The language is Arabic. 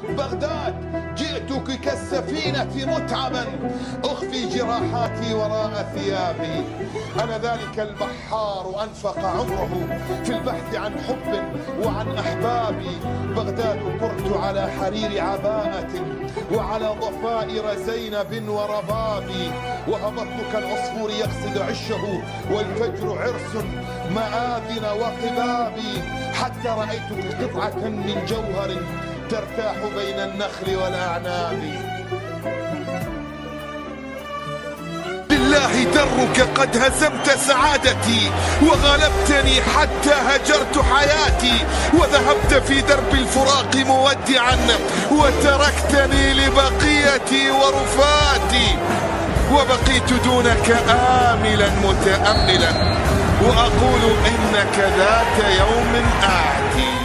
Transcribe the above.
بغداد جئتك كالسفينة متعبا أخفي جراحاتي وراء ثيابي. أنا ذلك البحار أنفق عمره في البحث عن حب وعن أحبابي. بغداد قرت على حرير عباءة وعلى ضفائر زينب وربابي. وهبطت كالعصفور يقصد عشه والفجر عرس مآذن وقبابي. حتى رأيتك قطعة من جوهر ترتاح بين النخل والأعناب. لله درك قد هزمت سعادتي وغلبتني حتى هجرت حياتي. وذهبت في درب الفراق مودعا وتركتني لبقيتي ورفاتي. وبقيت دونك آملا متأملا وأقول إنك ذات يوم آتي.